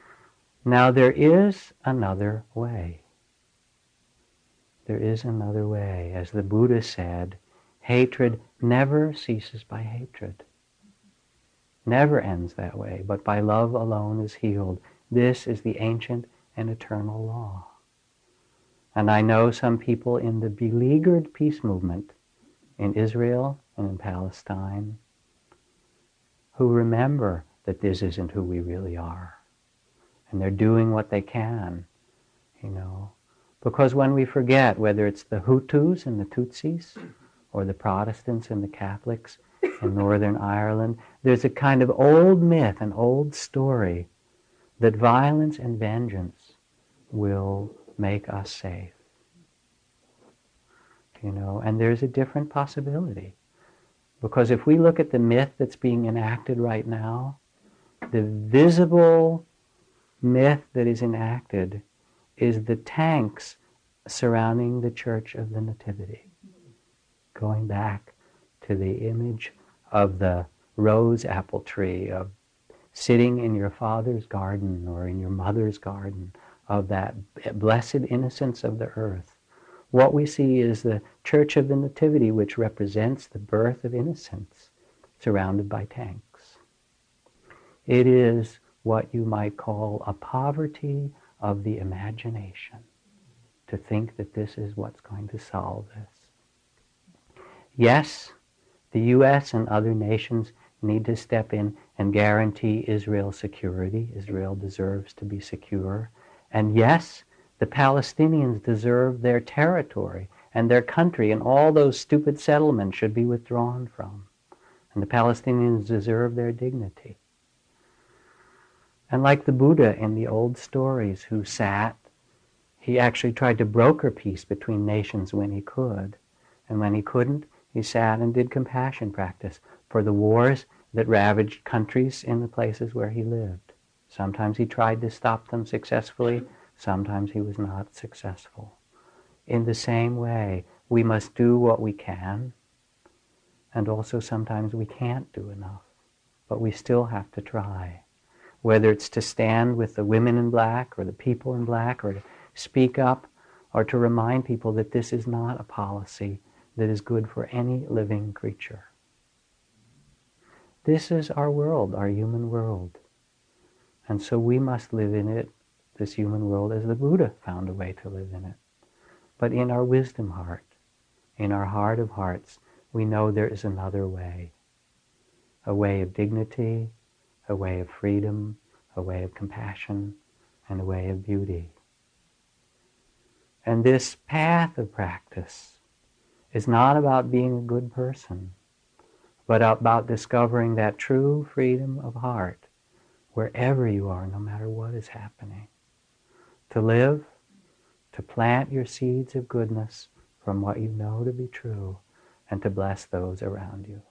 Now there is another way. There is another way. As the Buddha said, hatred never ceases by hatred. Never ends that way, but by love alone is healed. This is the ancient and eternal law. And I know some people in the beleaguered peace movement in Israel and in Palestine who remember that this isn't who we really are. And they're doing what they can, Because when we forget, whether it's the Hutus and the Tutsis, or the Protestants and the Catholics in Northern Ireland, there's a kind of old myth, an old story, that violence and vengeance will make us safe. And there's a different possibility. Because if we look at the myth that's being enacted right now, the visible myth that is enacted is the tanks surrounding the Church of the Nativity. Going back to the image of the rose apple tree, of sitting in your father's garden or in your mother's garden, of that blessed innocence of the earth. What we see is the Church of the Nativity, which represents the birth of innocence, surrounded by tanks. It is what you might call a poverty of the imagination, to think that this is what's going to solve this. Yes, the U.S. and other nations need to step in and guarantee Israel's security. Israel deserves to be secure. And yes, the Palestinians deserve their territory and their country, and all those stupid settlements should be withdrawn from. And the Palestinians deserve their dignity. And like the Buddha in the old stories who sat, he actually tried to broker peace between nations when he could. And when he couldn't, he sat and did compassion practice for the wars that ravaged countries in the places where he lived. Sometimes he tried to stop them successfully, sometimes he was not successful. In the same way, we must do what we can, and also sometimes we can't do enough, but we still have to try. whether it's to stand with the women in black or the people in black, or to speak up, or to remind people that this is not a policy that is good for any living creature. This is our world, our human world. And so we must live in it, this human world, as the Buddha found a way to live in it. But in our wisdom heart, in our heart of hearts, we know there is another way. A way of dignity, a way of freedom, a way of compassion, and a way of beauty. And this path of practice is not about being a good person, but about discovering that true freedom of heart wherever you are, no matter what is happening. To live, to plant your seeds of goodness from what you know to be true, and to bless those around you.